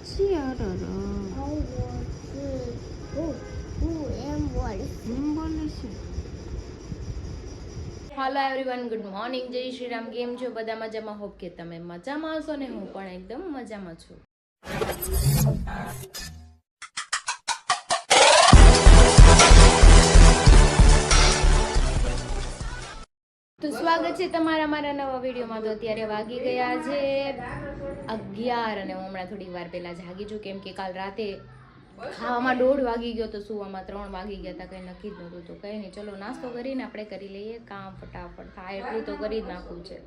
છી અરે એમ બોલે છે. હાલો એવરીવન, ગુડ મોર્નિંગ, જય શ્રી રામ. કેમ છો બધા? મજામાં? હોપ કે તમે મજામાં હશો ને હું પણ એકદમ મજામાં છું. તો સ્વાગત છે તમારા મારા નવા વિડીયોમાં. તો અત્યારે વાગી ગયા છે 11 અને હું હમણાં થોડી વાર પહેલા જાગી છું, કેમ કે કાલ રાતે ખાવામાં 1:30 વાગી ગયો તો સુવામાં 3 વાગી ગયા હતા. કંઈ નક્કી જ નહોતું. તો કંઈ નહીં, ચલો નાસ્તો કરીને આપણે કરી લઈએ કામ. ફટાફટ થાય એટલું તો કરી જ નાખવું છે.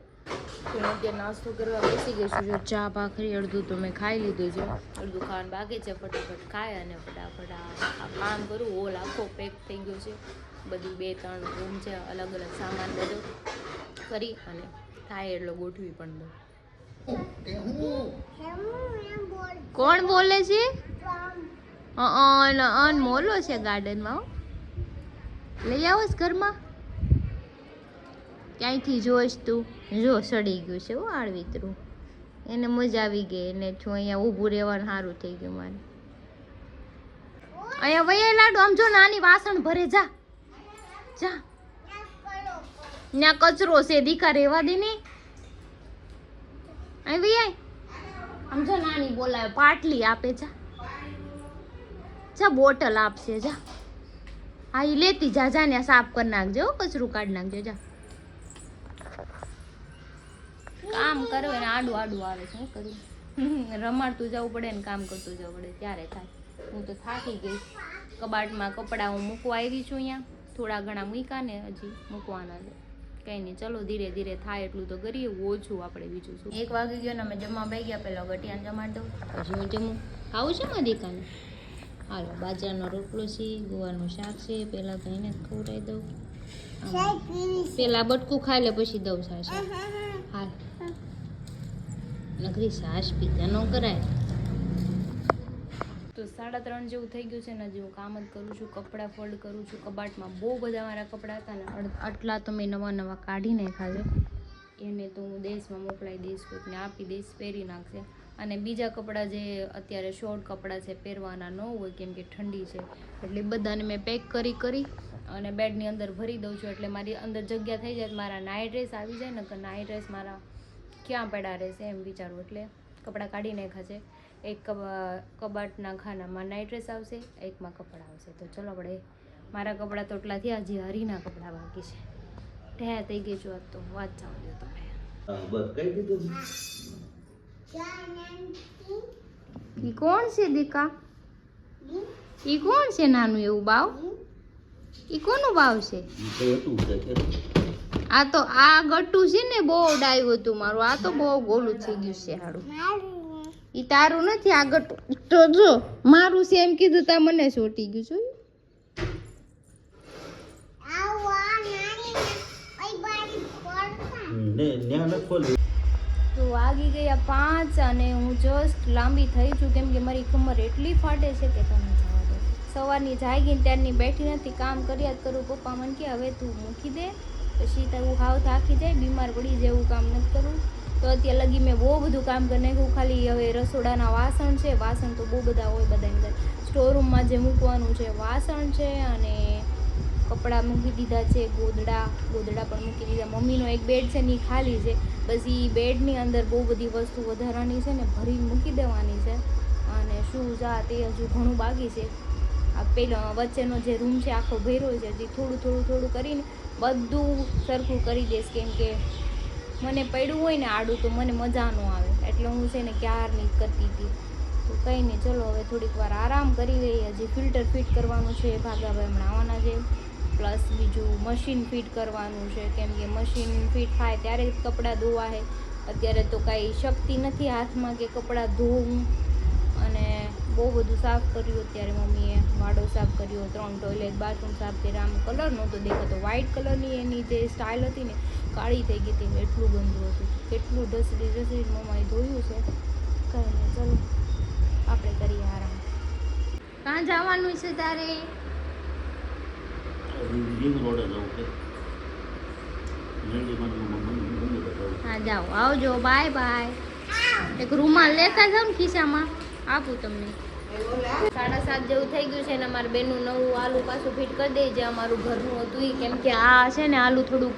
તો અત્યારે નાસ્તો કરવા બેસી ગઈ છું. જો ચા ભાખરી અડધું તો મેં ખાઈ લીધું છે, અડધું ખાવાનું બાકી છે. ફટાફટ ખાય અને ફટાફટ આ કામ કરું. હોલ આખો પેક થઈ ગયો છે, બધું 2-3 રૂમ છે, અલગ અલગ સામાન બધું કરી અને થાય એટલો ગોઠવી પણ દઉં. કોણ બોલે છે? મોલો છે ગાર્ડનમાં. લઈ આવો ઘરમાં. ક્યાંયથી જોઈશ તું? જો સડી ગયું છે હો આળવિતરું. એને મજા આવી ગઈ. એને જો અહીંયા ઊભું રહેવાનું સારું થઈ ગયું મારે. અહીંયા વૈયા લાડુ, આમ જો નાની વાસણ ભરે. જા જા, ત્યાં કચરો છે દીકા, રેવા દે ને. અહીં વૈયા આમ જો નાની બોલાવે, પાટલી આપે. જા જા, બોટલ આપશે. જા હા, એ લેતી જા. જા ને સાફ કરી નાખજો, કચરું કાઢી નાખજો. જા, કામ કરો ને આડું આડું આવે છે. શું કરું? રમાડતું જવું પડે ને કામ કરતું જવું પડે, ત્યારે થાય. હું તો થાકી ગઈ. કબાટમાં કપડાં હું મૂકવા આવી છું. અહીંયા થોડા ઘણા મૂક્યા ને હજી મૂકવાના છે. કંઈ નહીં, ચલો ધીરે ધીરે થાય એટલું તો કરીએ. ઓછું આપણે બીજું શું. 1 વાગી ગયો ને અમે જમવા બેસી ગયા. પહેલાં ગટિયાને જમાડી દઉં, પછી હું જમું. ખાવું છે મારી દીકાને? હાલો, બાજરાનો રોટલો છે, ગુવારનું શાક છે. પહેલાં તો એને ખવડાવી દઉં. પહેલાં બટકું ખાઈ લે, પછી દઉં છાશ. હાલ, નકરી છાશ પીતા ન કરાય. તો 3:30 જેવું થઈ ગયું છે ને હજી હું કામ જ કરું છું. કપડાં ફોલ્ડ કરું છું. કબાટમાં બહુ બધા મારા કપડાં હતા ને, આટલા તો મેં નવા કાઢી નાખ્યા છે. એને તો હું દેશમાં મોકલાવી દઈશ, કોઈકને આપી દઈશ, પહેરી નાખશે. અને બીજા કપડાં જે અત્યારે શોર્ટ કપડાં છે પહેરવાના ન હોય, કેમ કે ઠંડી છે, એટલે બધાને મેં પેક કરી અને બેડની અંદર ભરી દઉં છું. એટલે મારી અંદર જગ્યા થઈ જાય. મારા નાઇટ ડ્રેસ આવી જાય ને, કે નાઇટ ડ્રેસ મારા ક્યાં પડ્યા રહેશે એમ વિચારું. એટલે કપડાં કાઢી નાખ્યા છે. એક કબાટના ખાનામાં નાઇટ ડ્રેસ આવશે, એકમાં કપડાં આવશે. તો ચલો આપણે, મારા કપડાં તો એટલા થયા, હજી હરીના કપડાં બાકી છે. ઢેર થઈ ગઈ છું આજ તો, વાત જવા દો તમે. ઈ કોણ છે દીકા? ઈ કોણ છે નાનું એવું બાવ? ઈ કોનું બાવ છે? આ તો આ ગટ્ટુ છે ને, બહુ ડાયું હતું મારું. આ તો બહુ ગોલું થઈ ગયું છે હારું. ઈ તારું નથી, આ ગટ્ટુ તો જો મારું છે એમ કીધું તા મને છોટી ગયું છું. તો વાગી ગયા 5 અને હું જસ્ટ લાંબી થઈ છું, કેમ કે મારી કમર એટલી ફાટે છે કે તમે જવા દો. સવારની જાગીને ત્યારની બેઠી નથી, કામ કર્યા જ કરું. પપ્પા મને કે હવે તું મૂકી દે, પછી તું હાવ થાકી જાય, બીમાર પડી જેવું કામ નથી કરવું. તો અત્યારે લગી મેં બહુ બધું કામ કરી નાખ્યું. ખાલી હવે રસોડાના વાસણ છે. વાસણ તો બહુ બધા હોય, બધાની સ્ટોરરૂમમાં જે મૂકવાનું છે વાસણ છે, અને કપડાં મૂકી દીધા છે. ગોદડા પણ મૂકી દીધા. મમ્મીનો એક બેડ છે ને એ ખાલી છે. બસ એ બેડની અંદર બહુ બધી વસ્તુ વધારાની છે ને, ભરીને મૂકી દેવાની છે. અને શૂઝ આ તે હજુ ઘણું બાકી છે. આ પેલો વચ્ચેનો જે રૂમ છે આખો ભર્યો છે. હજી થોડું કરીને બધું સરખું કરી દઈશ, કેમ કે મને પડ્યું હોય ને આડું તો મને મજા ન આવે. એટલે હું છે ને ક્યારની કરતી હતી. તો કંઈ નહીં, ચલો હવે થોડીક વાર આરામ કરી લઈએ. હજી ફિલ્ટર ફિટ કરવાનું છે, ભાગાભાઈ હમણાં આવવાના છે. પ્લસ બીજું મશીન ફિટ કરવાનું છે, કેમ કે મશીન ફિટ થાય ત્યારે જ કપડાં ધોવા છે. અત્યારે તો કાંઈ શક્તિ નથી હાથમાં કે કપડાં ધોવું. અને બહુ બધું સાફ કર્યું. અત્યારે મમ્મીએ વાડો સાફ કર્યો, 3 ટોયલેટ બાથરૂમ સાફ કર્યા. આમ કલર નહોતો દેખાતો, વ્હાઇટ કલરની એની જે સ્ટાઇલ હતી ને કાળી થઈ ગઈ હતી. એટલું ગંદુ હતું, કેટલું ઢસડી મમ્માએ ધોયું છે. કંઈ નહીં, ચલો આપણે કરીએ આરામ. ક્યાં જવાનું છે તારે? હા જાઓ, આવજો, બાય બાય. એક રૂમાલ લેતા જાવ ને ખિસ્સામાં. આપું તમને 7:30 જેવું થઈ ગયું છે ને અમારા બેનનું નવું આલુ પાછું ફિટ કરી દે જે અમારું ઘરનું હતું ઈ. કેમ કે આ છે ને આલુ થોડું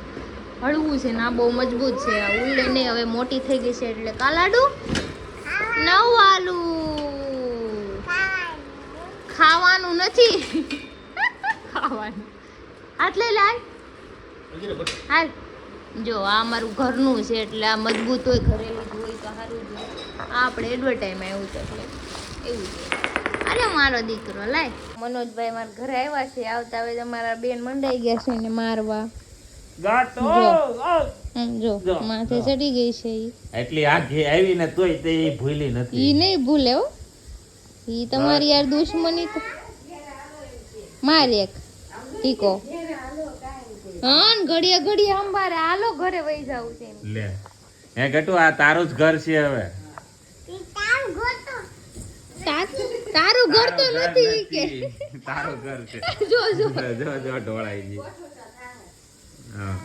હળવું છે ને આ બહુ મજબૂત છે. આ ઉલ્લે નહીં, હવે મોટી થઈ ગઈ છે એટલે કાલાડુ નવું આલુ ખાવાનું નથી ખાવાનું. આટલે લાય હાલ. જો આ અમારું ઘરનું છે એટલે આ મજબૂત હોય, ઘરેલું જ હોય તો સારું જ હોય. આ આપણે એડવર્ટાઈઝમાં આવ્યું છે એટલે એવું છે. અરે મારો દીકરો લાય. મનોજભાઈ મારા ઘરે આવ્યા છે. આવતા હવે અમારા બેન મંડાઈ ગયા છે ને મારવા. જો માથે ચડી ગઈ છે ઈ. એટલી આખી આવી ને તોય તે ભૂલી નથી. ઈ નહીં ભૂલે હો. ઈ તમારી યાર દુશ્મની તો માર એક ઠીકો. હા ઘડિયા ઘડિયા અંબારે હાલો ઘરે વહી જાવું છે. લે હે ગટુ આ તારું જ ઘર છે હવે. તારું ઘર તો નથી કે તારું ઘર છે. જો જો જો જો ઢોળાઈ ગઈ. હા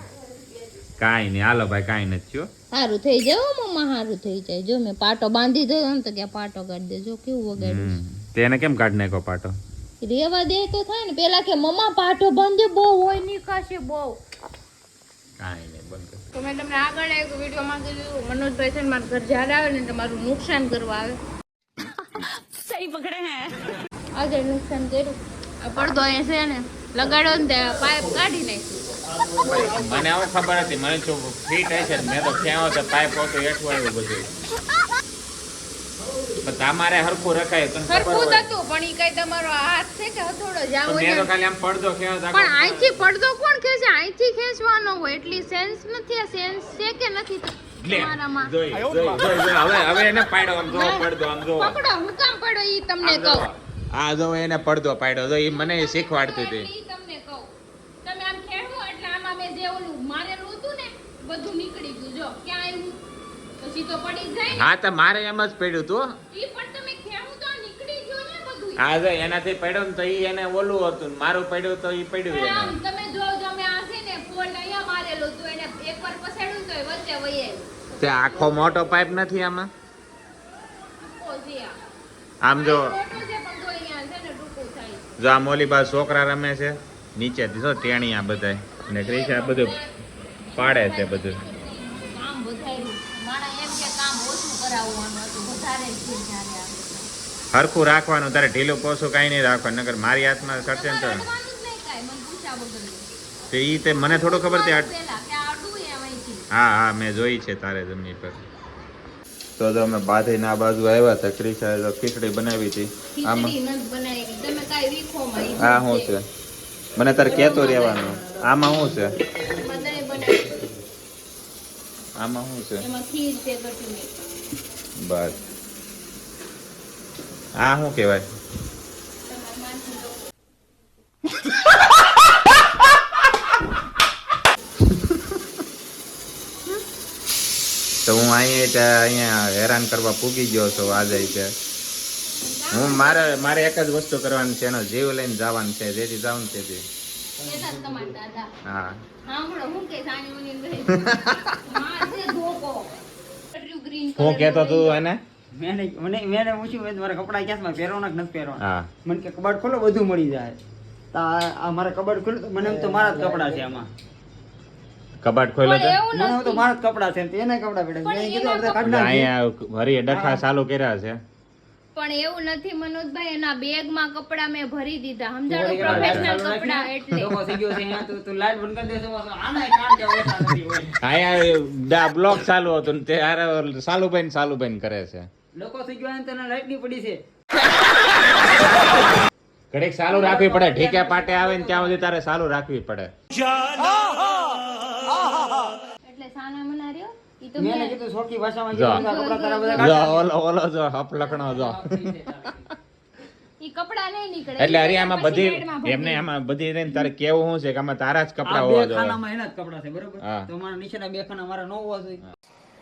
કાઈ નહીં હાલો ભાઈ કાઈ નથી થયો. સારું થઈ જાય મમ્મા, સારું થઈ જાય. જો મેં પાટો બાંધી દો આમ તો કે પાટો કાઢી દેજો. કેવું વગાડ્યું તેને કેમ કાઢ નાખ્યો પાટો? રેવા દે તો થાય ને. પેલા કે મમ્મા પાટો બાંધે બહુ હોય નીકાશે બહુ. કાઈ નહીં બંધ કર. તો મેં તમને આગળ એક વિડીયોમાં કીધું મનોજભાઈ છે ને મારા ઘર જ્યારે આવે ને તમારું નુકસાન કરવા આવે. સહી પકડે હે. આજે નુકસાન કર્યું. આ પડદો અહીંયા છે ને લગાડ્યો ને તે પાઇપ કાઢી નાખ્યું. મને હવે ખબર હતી, મને તો ફીટ હશે મેં તો ક્યાં તો પાઇપ હોતો હેઠું આવ્યું બધું. પણ તમારે હરખું રખાય તો હરખું હતું પણ ઈ કઈ તમારો હાથ છે કે હથોડો જાવ મેં તો ખાલી આમ પડદો ખેંચો. પણ અહીંથી પડદો કોણ ખેંચે? અહીંથી ખેંચવાનો હોય એટલી સેન્સ નથી. આ સેન્સ છે કે નથી તમારામાં? હવે એને પાડ્યો આમ જો પડદો આમ જો પકડો. હું કામ પડ્યો ઈ તમને કહું. આ જો એને પડદો પાડ્યો જો ઈ મને શીખવાડતી હતી. ઈ તમને કહું. તમે આમ ખેડવો એટલે આમાં મેં જે ઓલું મારેલું હતું ને બધું નીકળી ગયું. જો ક્યાં આવ્યું પછી તો પડી જાય ને. હા તો મારે એમ જ પડ્યું તું. ઈ પણ તમે ખેડવું તો નીકળી ગયું ને બધું. આ જો એનાથી પડ્યો ને તો ઈ એને ઓલું હતું ને મારું પડ્યું તો ઈ પડ્યું એને. આમ તમે જો તમે આ છે ને ફોલ અહીંયા મારેલું હતું એને એકવાર પછાડ્યું તો વચ્ચે વહી આવ્યું. તે આખો મોટો પાઇપ નથી આમાં. આમ જો જો આ મોલી બાજુ છોકરા રમે છે નીચે જો ટેણી આ બધાય અને ક્રિશ આ બધું પાડે છે બધું. કામ વધાર્યું. માણા એમ કે કામ ઓછું કરાવવાનું હતું વધારે જ છે જ્યારે આવે. હરખું રાખવાનું તારે ઢીલું પોસું કાંઈ નહીં રાખવાનું નકર મારી હાથમાં સડશે ને તો કરવાનું જ નહીં કાંઈ મને પૂછ્યા વગર. તે ઈ તે મને થોડું ખબર હતી. પેલા કે આડું એમ અહીંથી. હા હા મેં જોઈ છે તારે જમણી પર. તો અમે બાંધીને આ બાજુ આવ્યા હતા. ક્રિશાએ તો ખીચડી બનાવી હતી. આમાં ખીચડી નથી બનાવી. તમે કાંઈ વીખોમાં ઈ આ શું છે? મને તારે કહેતો રહેવાનું. આમાં શું છે? બધાએ બનાવી. આમાં શું છે? એમાં ખીર છે કટુની. બસ આ શું કહેવાય? તમારે માનથી લો. તો હું અહીંયા હેરાન કરવા પૂગી ગયો છું આજે છે. હું મારે એક જ વસ્તુ કરવાની છે, એનો જીવ લઈને જવાનું છે. જેથી જાઉં તેથી કેતા જ તમારા દાદા. હા સાંભળો હું કે સાની મુની ગઈ. માર છે ધોકો. ગ્રીન હું કહેતો તું એને મેને પૂછ્યું મારા કપડા ક્યાં પહેરવાના કે નથી પહેરવાના. હા મને કે કબાટ ખોલો બધું મળી જાય. તો આ મારા કબાટ ખોલ્યું તો મને એમ તો મારા જ કપડા છે આમાં. કબાટ ખોલ્યો તો મને એમ તો મારા જ કપડા છે તો એના કપડા પડ્યા. મેં કીધું આપણે કાઢ નાખીએ. અહીંયા હરી ડખા ચાલુ કર્યા છે. પણ એવું નથી મનોજભાઈ, એના બેગમાં કપડા મેં ભરી દીધા. સમજાણો? પ્રોફેશનલ કપડા એટલે. લોકો થઈ ગયો છે અહીંયા તું લાઈટ બંધ કરી દેશો આના કાઢ કે ઓછા નથી હોય. અહીંયા બ્લોક ચાલુ હતું ને તે હારે સાલુભાઈ કરે છે. લોકો થઈ ગયો તને લાઈટ ની પડી છે. ઘડીક ચાલુ રાખવી પડે. ઠીકે પાટે આવે ને ત્યાં સુધી તારે ચાલુ રાખવી પડે. એટલે સાના મના રહ્યો ઈ તો મેં મેં કીધું સોકી ભાષામાં જો. કીધું કપડા તારા બધા જો કાઢ ઓલો જો હપલખણો જો. ઈ કપડા નહીં નીકળે. એટલે હરી આમાં પછી બધી બેડમાં ભરી એમને આમાં બધી રહીને તારે કેવું શું છે કે આમાં તારા જ કપડા આ હોવા બે જોઈએ. ખાનામાં એના જ કપડા છે બરોબર. હા. તો મારા નીચેના બે ખાના મારા ન હોવા જોઈએ.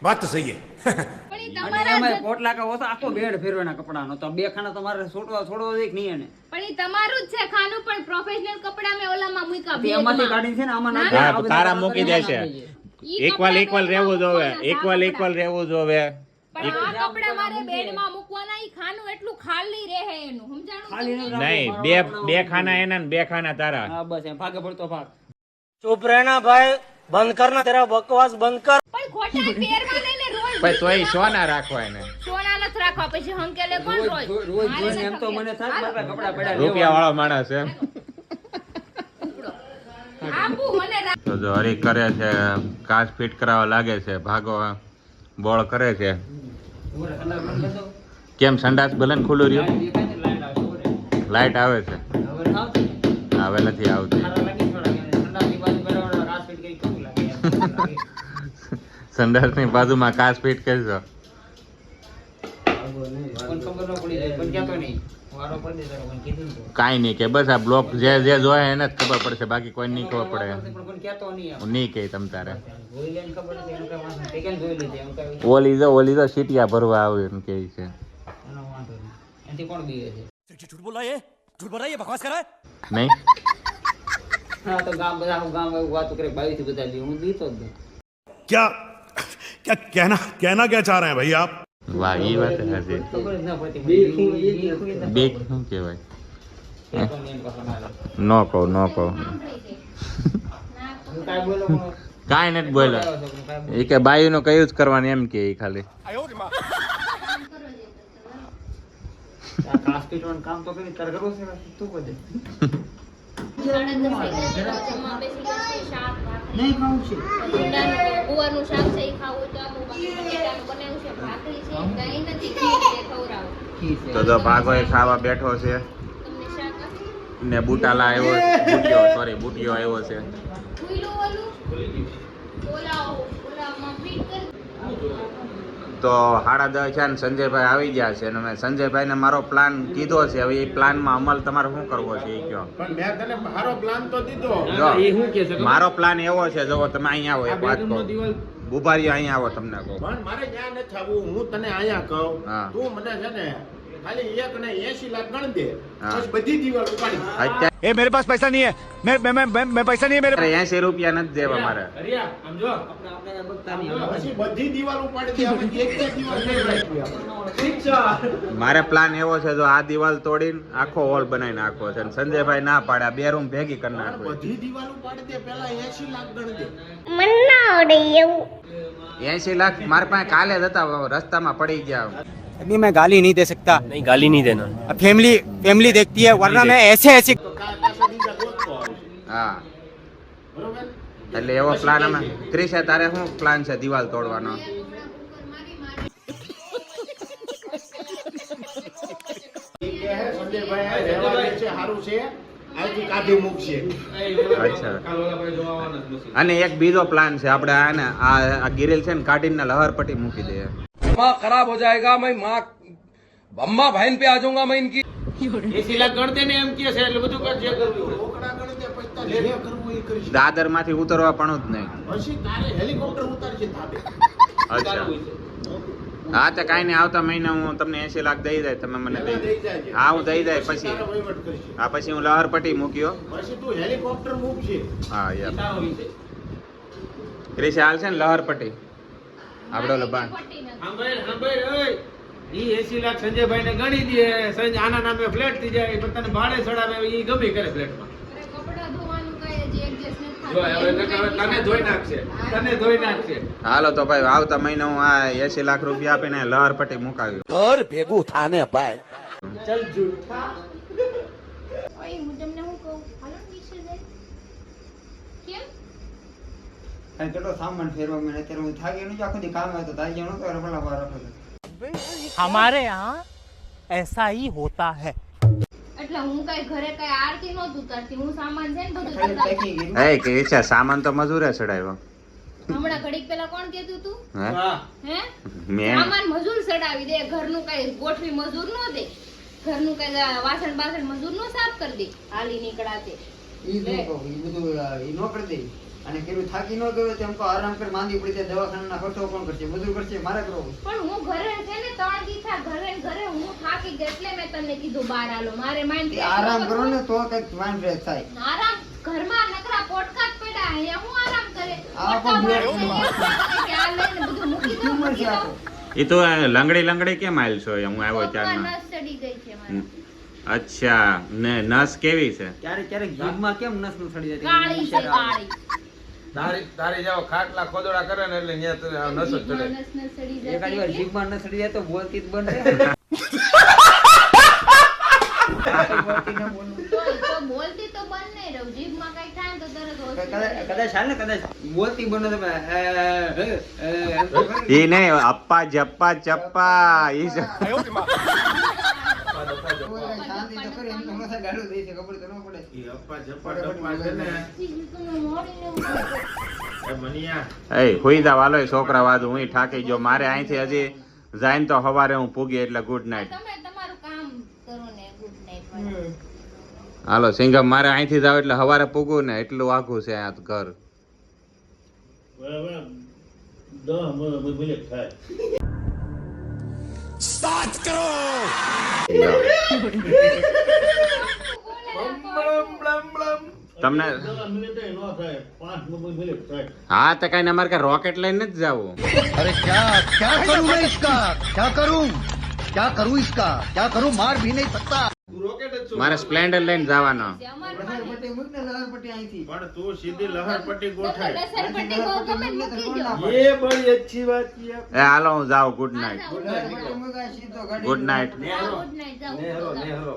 बात तो सही है પણ ઈ અને તમારા એમાં જ- પોટલા કે હોતો આખો બેડ ફેરવાના કપડાનો તો બે ખાના તમારે છોડવા જોઈએ કે નહીં એને પણ ઈ તમારું જ છે ખાનું. પણ પ્રોફેશનલ કપડા મેં ઓલામાં મૂક્યા તે એમાંથી બેગમાં. કાઢીને છે ને આમાં ના, નાખી દે. હા, આ બધા તારા કપડા મૂકી એમાં દેશે. નાખી દે. ઈ ઇક્વલ કપડા ઇક્વલ બેગમાં રહેવું જોવે. મૂકવાના, ઇક્વલ સારા ઇક્વલ રહેવું જોવે. આ કપડા મારે બેડમાં મૂકવાના, ઈ ખાનું એટલું ખાલી રહે એનું, સમજાણું ખાલી તમને? નહીં, બે ખાના એના ને 2 ખાના તારા. હા બસ એમ ભાગે પડતો ભાગ. चुप रहना भाई, बंद करना तेरा बकवास बंद कर। પણ ખોટા પહેરવા નહીં ને રોજ. પછી તોય સોના રાખવા એને. સોના નથી રાખવા, પછી હંકેલે કોણ રોજ? રોજ મારે જોઈને એમ તો નથી મને થાય હાલો. મારા કપડા પડ્યા રૂપિયા વાળો માણસ એમ. આપું મને રાખ. તો જો હરી કરે છે, કાચ ફિટ કરાવવા લાગે છે, ભાગો બોળ કરે છે. કેમ સંડાસ ભલે ને ખુલ્લું રહ્યું? લાઈટ આવે છે, હવે નથી આવતી. સંડાસની બાજુમાં કાચ ફિટ કરજો. કાંઈ નહીં કે બસ આ બ્લોક જે જે જોયે એને જ ખબર પડશે, બાકી કોઈ નહીં ખબર પડે. નહીં કે તમ તારે ઓલી જો સીટિયા ભરવા આવે એમ કે છે. નહીં क्या क्या कहना क्या चाह रहे हैं भाई आप? વાહ, એ વાત હશે. બેક શું કહેવાય? નો કહો કાંઈ નથી બોલ્યો. એ કે બાયુનું કયું જ કરવાનું એમ કે ઈ ખાલી. કામ તો કરી તારે કરવું છે તું બધે જમવા બેસી ગયા છે, શાક ભાખરી. નહીં ખાવું છે ભીંડાનું, ગુવારનું શાક છે ઈ ખાવું તો આપું, બાકી બટેટાનું બનાવ્યું છે, ભાખરી છે, દહીં નથી, ખીર છે, ખવડાવું. તો જો ભાગો એ ખાવા બેઠો છે તમને શાક આપું? ને બુટાયો આવ્યો છે. ખુલ્લું ઓલું ઓલામાં ફીટ કરી. તો 10:30 છે ને સંજયભાઈ આવી ગયા છે, અને મેં સંજયભાઈને મારો પ્લાન કીધો છે. હવે એ પ્લાનમાં અમલ તમારે શું કરવો છે એ કહો. પણ મેં તને મારો પ્લાન તો દીધો. જો મારો પ્લાન એવો છે, જો તમે અહીંયા આવો, એક વાત કહો. બુભારીઓ અહીંયા આવો, તમને કહું. પણ મારે ત્યાં નથી આવવું, હું તને અહીંયા કહું. હા. તું મને છે ને ખાલી 1 ને 80 લાખ ગણ દે, હા. બસ બધી દિવાલ ઉપાડી દે. અત્યારે ए मेरे पास पैसा नहीं है, मैं पैसा नहीं है मेरे 80 રૂપિયા નથી દેવા મારે. પછી બધી દિવાલ ઉપાડી દે, આપણે એક દિવાલ નહીં રાખવી આપણે. મારે પ્લાન એવો છે, જો આ દિવાલ તોડીને આખો હોલ બનાવી નાખવો છે. અને સંજયભાઈ ના પાડે, આ 2 રૂમ ભેગી કરી નાખો. બધી દિવાલ ઉપાડી દે, પેલા 80 લાખ ગણ દે. 80 લાખ મારા પાસે કાલે જ હતા, રસ્તામાં પડી ગયા. अभी मैं गाली नहीं दे सकता। नहीं गाली नहीं देना। फैमिली देखती है, वरना मैं ऐसे તો કાકા બીજા ગોતતો આવશે. હા, બરોબર? એટલે એવો પ્લાન અમે. ક્રિશે, તારે શું પ્લાન છે દિવાલ તોડવાનો? ઈ કહે છે, સંજયભાઈ આ રહેવા દે છે, સારું છે, આજથી કાઢી મૂકશે. અચ્છા. અને એક બીજો પ્લાન છે, આપણે આને આ ગિરેલ છે ને કાઢીને લહરપટ્ટી મૂકી દઈએ. दिमाग खराब हो जाएगा, मैं माँ अम्मा बहन पे आ जाऊंगा मैं इनकी। 80 લાખ ગણ દે ને એમ કે છે, એટલે બધું કર, જે કરવું હોય. રોકડા ગણી દે, પછી તારે જે કરવું એ કરીશ. દાદર માંથી ઉતરવા પણ જ નહીં. પછી તારે હેલિકોપ્ટર ઉતારશે ધાબે. અચ્છા. હા, તો કાંઈ નહીં, આવતા મહિને હું તમને 80 લાખ દઈ જાય, તમે મને દઈ દઈ દે. જાજે. હા, હું દઈ જાય પછી. તારો વહીવટ કરશે. હા, પછી હું લહરપટ્ટી મૂક્યો. પછી તું હેલિકોપ્ટર મૂકશે. હા યાર, તારો વિષય. ક્રિશે હાલ છે ને લહરપટ્ટી આપણે ઓલો બા. સાંભળ, ઓય. ઈ 80 લાખ સંજયભાઈ ને ગણી દે, સંજય આના નામે ફ્લેટ થઈ જાય, પણ તને ભાડે ચડાવે, ઈ ગમે કરે ફ્લેટમાં. અરે કપડાં ધોવાનું કાંઈ હજી adjust નથી જો થતું. હવે તને ધોઈ નાખશે, તને ધોઈ નાખશે. હાલો તો ભાઈ, આવતા મહિને હું આ 80 લાખ રૂપિયા આપીને લહરપટ્ટી મુકાવ્યું. घर भेगू थाने पाए। ચલ જૂઠા. ઓય, હું તમને શું કહું? હાલો ને નીચે જાય. કેમ? કેટલો સામાન ફેરવા મને અત્યારે હું થાકી નથી, આખો દી કામ હતો, તાજી નતો રફલા બાર રફલા. हमारे यहाँ ऐसा ही होता है। એટલે હું કઈ ઘરે કઈ આરતી નહોતું ઉતારતી, હું સામાન છે ને બધું ખાલી ચડાવતી. પેકિંગ કર્યું. એ ક્રિશે, સામાન તો મજૂરે ચડાવ્યો. હમણાં ઘડીક પેલા કોણ કહેતું તું? હે? હે? મેં સામાન મજૂર ચડાવી દે, ઘરનું કઈ ગોઠવી મજૂર નો દે, ઘરનું કઈ વાસણ બાસણ મજૂર નો સાફ કરી દે, હાલી નીકળાતે. ઈ જ હું કહું, ઈ બધું ઈ નો કરી દે. અને કેવું થાકી ન ગયો તેમ કો આરામ કરી માંદી પડી જાય, દવાખાનાના ખર્ચો કોણ કરશે? બધું કરશે, મારે કરવું. પણ હું ઘરે છે ને 3 દીથા ઘરે ને ઘરે હું થાકી ગઈ, એટલે મેં તમને કીધું બહાર આલો. મારે માઇન્ડ આરામ કરો ને તો કઈક માઇન્ડ ફ્રેશ થાય. આરામ ઘરમાં નકરા પોટકા જ પડ્યા, અહીંયા હું આરામ કરે? આ પોટકા પણ મારે કે આ લઈને બધું મૂકી દઉં, શું મૂકી મળશે દઉં. આખું? એ તો લંગડી લંગડી કેમ આવેલ છો હું આવ્યો પગમાં ત્યારના નસ ચડી ગઈ છે મારા. અચ્છા ને નસ કેવી છે ક્યારેક ક્યારેક જીભમાં કેમ નસ નું સડી જાય કાળી છે કાળી. તારી જેવો ખાટલા ખોદડા કરે ને એટલે ન્યા તો આ નસ જ ચડે. જીભમાં નસ ન ચડી એકાદી વાર જતી એટલે. જીભમાં ન સડી જાય તો બોલતી જ બંધ રહે. બોલતી ન બોલવું. તો બોલતી તો બંધ નહીં રહું. જીભમાં કઈ થાય ને તો તરત હોસ્પિટલ કદાચ હાલ ને કદાચ બોલતી બંધ તમે એમ તો ખરી. એ નહીં અપ્પા જપ્પા ચપ્પા એ જ. શાંતિ તો કરી એમ તો હંમેશા ગાળું દે છે ખબર તો ન પડે. ઈ અપ્પા જપ્પા ડપ્પા છે ને એ મનિયા એ હુઈ જા વાલો છોકરા વાદું હું ઠાકી ગયો મારે અહીંથી હજી જાય ને તો સવારે હું પૂગી એટલે ગુડ નાઇટ. તમે તમારું કામ કરો ને ગુડ નાઈટ. હાલો સિંગમ મારે અહીંથી જાવ એટલે સવારે પૂગું ને એટલું આઘું છે આ ઘર. તમને હા તો કઈ અમારે કઈ રોકેટ લઈને જ જવું. अरे क्या क्या करूं मैं इसका क्या करूं इसका क्या करूं मार भी नहीं सकता. તું રોકેટ જ છો મારે સ્પ્લેન્ડર લઈને જવાનો. લહરપટ્ટી મૂક ને લહરપટ્ટી અહીંથી. પણ તું સીધી લહરપટ્ટી ગોઠાય લસણપટ્ટી કહો ગમે તે મૂકી દો. ये बड़ी अच्छी बात की आप એ હાલો હું જાઉં ગુડ નાઇટ. લહરપટ્ટી મૂક આ સીધો ગાડી. Good night. ગુડ નાઈટ જાઓ. नेहरो नेहरो